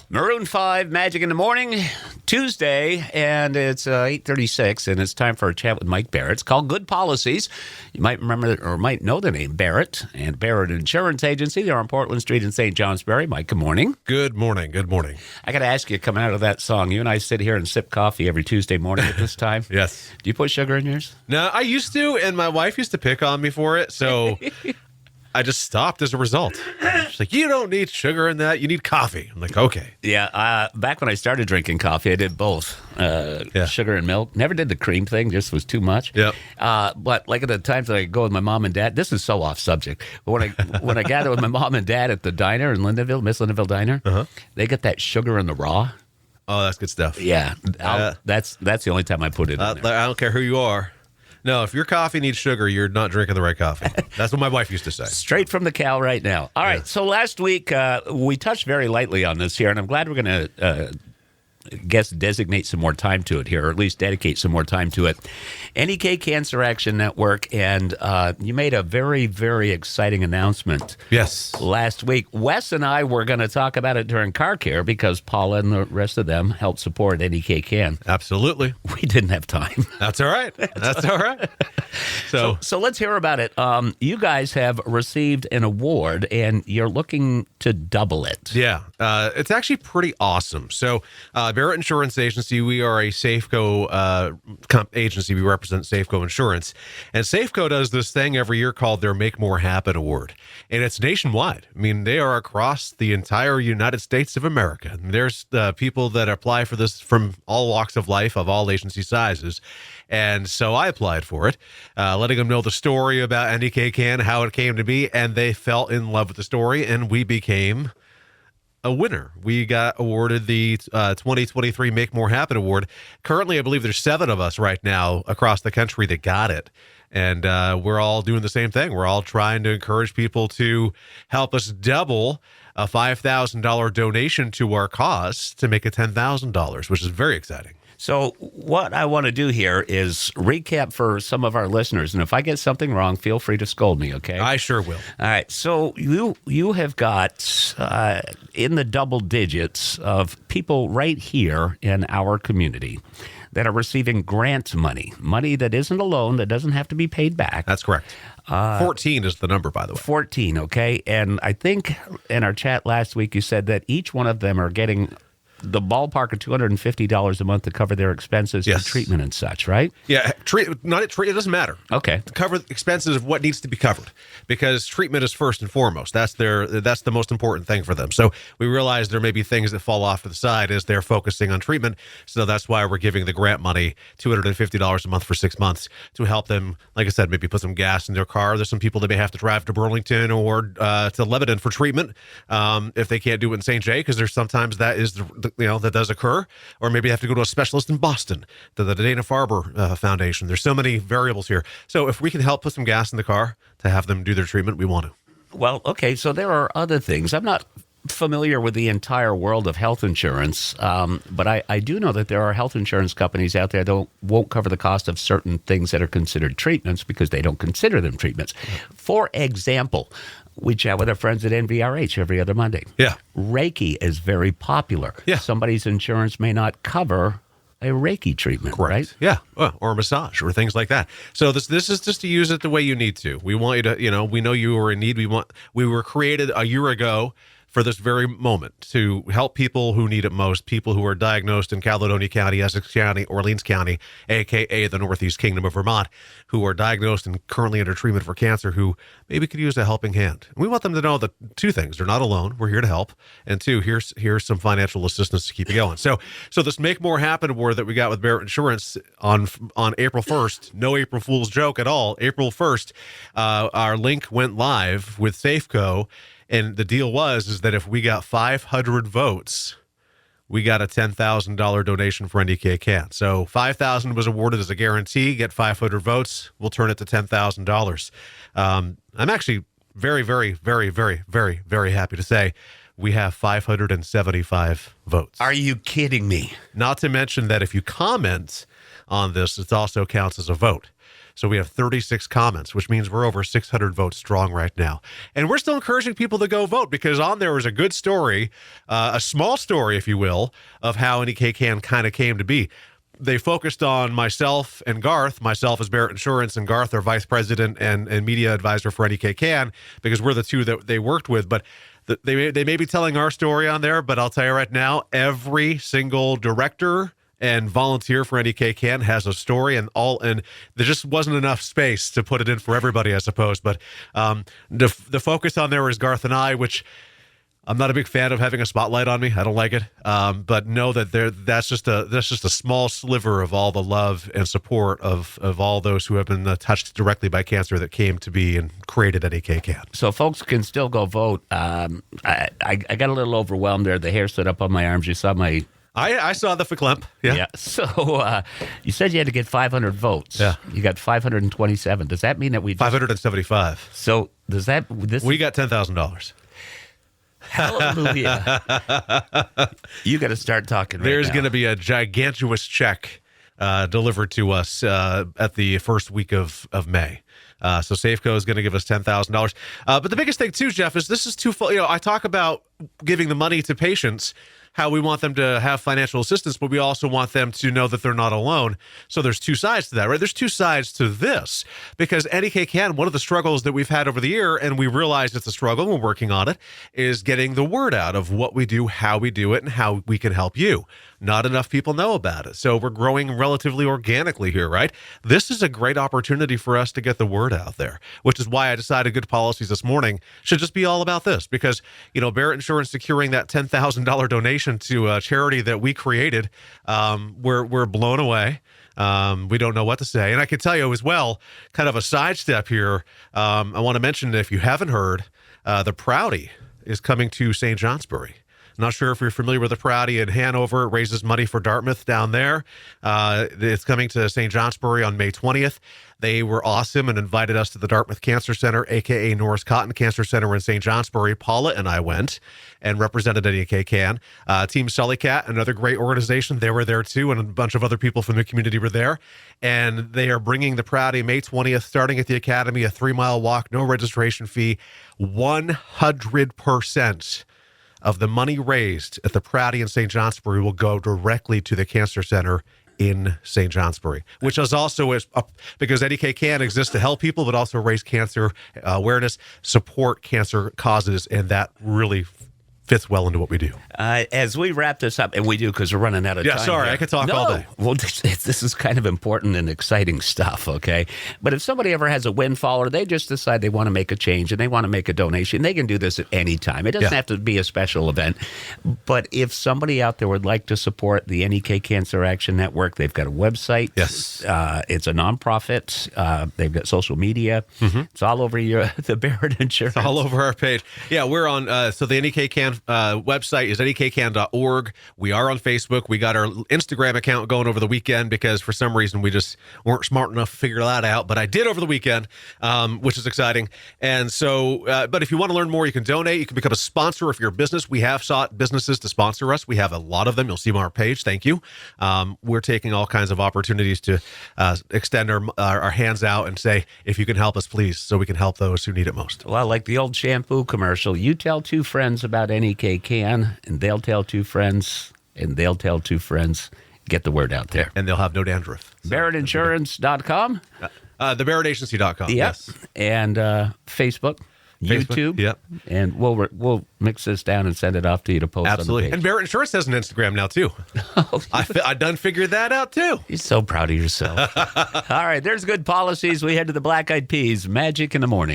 Maroon 5, Magic in the Morning, Tuesday, and it's 8:36, and it's time for a chat with Mike Barrett. It's called Good Policies. You might remember or might know the name Barrett and Barrett Insurance Agency. They're on Portland Street in St. Johnsbury. Mike, good morning. Good morning. Good morning. I got to ask you, coming out of that song, you and I sit here and sip coffee every Tuesday morning at this time. Yes. Do you put sugar in yours? No, I used to, and my wife used to pick on me for it, so I just stopped as a result. She's like, you don't need sugar in that. You need coffee. I'm like, okay. Yeah, back when I started drinking coffee, I did both, sugar and milk. Never did the cream thing, just was too much. Yep. But like at the times that I go with my mom and dad, this is so off subject, but when I gather with my mom and dad at the diner in Lindenville, Miss Lindenville Diner, they get that sugar in the raw. Oh, that's good stuff. Yeah, that's the only time I put it in there. I don't care who you are. No, if your coffee needs sugar, you're not drinking the right coffee. That's what my wife used to say. Straight from the cow right now. All right, so last week we touched very lightly on this here, and I'm glad we're going to designate some more time to it here, or at least dedicate some more time to it. NEK Cancer Action Network, and you made a very, very exciting announcement. Yes. Last week. Wes and I were going to talk about it during Car Care because Paula and the rest of them help support NEK Can. Absolutely. We didn't have time. That's all right. That's all right. So let's hear about it. You guys have received an award, and you're looking to double it. Yeah, it's actually pretty awesome. So Barrett Insurance Agency, we are a Safeco agency. We represent Safeco Insurance. And Safeco does this thing every year called their Make More Happen Award. And it's nationwide. I mean, they are across the entire United States of America. And there's people that apply for this from all walks of life, of all agency sizes. And so I applied for it, letting them know the story about NEK Can, how it came to be, and they fell in love with the story, and we became a winner. We got awarded the 2023 Make More Happen Award. Currently, I believe there's 7 of us right now across the country that got it. And we're all doing the same thing. We're all trying to encourage people to help us double a $5,000 donation to our cause to make it $10,000, which is very exciting. So what I want to do here is recap for some of our listeners, and if I get something wrong, feel free to scold me, okay? I sure will. All right, so you have got in the double digits of people right here in our community that are receiving grant money that isn't a loan, that doesn't have to be paid back. That's correct. 14 is the number, by the way. 14, okay? And I think in our chat last week you said that each one of them are getting the ballpark of $250 a month to cover their expenses for treatment and such, right? Yeah, it doesn't matter. Okay. To cover the expenses of what needs to be covered, because treatment is first and foremost. That's the most important thing for them. So we realize there may be things that fall off to the side as they're focusing on treatment. So that's why we're giving the grant money, $250 a month for 6 months, to help them, like I said, maybe put some gas in their car. There's some people that may have to drive to Burlington or to Lebanon for treatment if they can't do it in St. Jay, because there's sometimes that is that does occur, or maybe have to go to a specialist in Boston, to the Dana-Farber Foundation. There's so many variables here. So if we can help put some gas in the car to have them do their treatment, we want to. Well, okay, so there are other things. I'm not familiar with the entire world of health insurance, but I do know that there are health insurance companies out there that won't cover the cost of certain things that are considered treatments because they don't consider them treatments. For example, we chat with our friends at NVRH every other Monday. Yeah. Reiki is very popular. Yeah. Somebody's insurance may not cover a Reiki treatment, right? Yeah, or a massage or things like that. So this is just to use it the way you need to. We want you to, we know you are in need. We were created a year ago for this very moment to help people who need it most, people who are diagnosed in Caledonia County, Essex County, Orleans County, a.k.a. the Northeast Kingdom of Vermont, who are diagnosed and currently under treatment for cancer, who maybe could use a helping hand. And we want them to know that 2 things. They're not alone. We're here to help. And 2, here's some financial assistance to keep you going. So this Make More Happen award that we got with Barrett Insurance on April 1st, no April Fool's joke at all, April 1st, our link went live with Safeco. And the deal is that if we got 500 votes, we got a $10,000 donation for NEK Can. So $5,000 was awarded as a guarantee. Get 500 votes, we'll turn it to $10,000. I'm actually very, very, very, very, very, very happy to say we have 575 votes. Are you kidding me? Not to mention that if you comment on this, it also counts as a vote. So we have 36 comments, which means we're over 600 votes strong right now. And we're still encouraging people to go vote because on there was a good story, a small story, if you will, of how NEKCAN kind of came to be. They focused on myself and Garth, myself as Barrett Insurance and Garth, our vice president and media advisor for NEKCAN, because we're the two that they worked with. But they may be telling our story on there, but I'll tell you right now, every single director and volunteer for NEKCAN has a story, and there just wasn't enough space to put it in for everybody, I suppose. But the focus on there is Garth and I, which I'm not a big fan of having a spotlight on me. I don't like it. But know that that's just a small sliver of all the love and support of all those who have been touched directly by cancer that came to be and created NEKCAN. So folks can still go vote. I got a little overwhelmed there. The hair stood up on my arms. You saw my... I saw the verklempt. Yeah. So you said you had to get 500 votes. Yeah. You got 527. Does that mean that we... 575. So does that... We got $10,000. Hallelujah. You got to start talking right There's now. going to be a gigantuous check delivered to us at the first week of May. So Safeco is going to give us $10,000. But the biggest thing, too, Jeff, is this is twofold. I talk about giving the money to patients, how we want them to have financial assistance, but we also want them to know that they're not alone. So there's two sides to that, right? There's two sides to this because NEKCAN, one of the struggles that we've had over the year, and we realize it's a struggle, we're working on it, is getting the word out of what we do, how we do it, and how we can help you. Not enough people know about it. So we're growing relatively organically here, right? This is a great opportunity for us to get the word out there, which is why I decided Good Policies this morning should just be all about this because, Barrett Insurance securing that $10,000 donation to a charity that we created, we're blown away. We don't know what to say. And I can tell you as well, kind of a sidestep here, I want to mention, if you haven't heard, the Prouty is coming to St. Johnsbury. Not sure if you're familiar with the Prouty in Hanover. It raises money for Dartmouth down there. It's coming to St. Johnsbury on May 20th. They were awesome and invited us to the Dartmouth Cancer Center, a.k.a. Norris Cotton Cancer Center in St. Johnsbury. Paula and I went and represented NEKCAN. Team Sullycat, another great organization, they were there too, and a bunch of other people from the community were there. And they are bringing the Prouty May 20th, starting at the Academy, a 3-mile walk, no registration fee, 100% of the money raised at the Prouty in St. Johnsbury will go directly to the Cancer Center in St. Johnsbury, which is also because NEKCAN exists to help people, but also raise cancer awareness, support cancer causes, and that really fits well into what we do. As we wrap this up, and we do because we're running out of time. Yeah, sorry, I could talk all day. Well, this is kind of important and exciting stuff, okay? But if somebody ever has a windfall or they just decide they want to make a change and they want to make a donation, they can do this at any time. It doesn't have to be a special event. But if somebody out there would like to support the NEK Cancer Action Network, they've got a website. Yes. It's a nonprofit. They've got social media. Mm-hmm. It's all over the Barrett Insurance. It's all over our page. Yeah, we're on, so the NEKCAN website is nekcan.org. We are on Facebook. We got our Instagram account going over the weekend because for some reason we just weren't smart enough to figure that out. But I did over the weekend, which is exciting. And so, but if you want to learn more, you can donate. You can become a sponsor of your business. We have sought businesses to sponsor us. We have a lot of them. You'll see them on our page. Thank you. We're taking all kinds of opportunities to extend our hands out and say, if you can help us, please, so we can help those who need it most. Well, like the old shampoo commercial, you tell two friends about NEKCAN, and they'll tell two friends, and they'll tell two friends. Get the word out there. And they'll have no dandruff. So, BarrettInsurance.com. TheBarrettAgency.com. Yep. Yes. And Facebook, YouTube. Yep. And we'll mix this down and send it off to you to post Absolutely. on the page. And Barrett Insurance has an Instagram now, too. I done figured that out, too. You're so proud of yourself. All right, there's Good Policies. We head to the Black Eyed Peas. Magic in the Morning.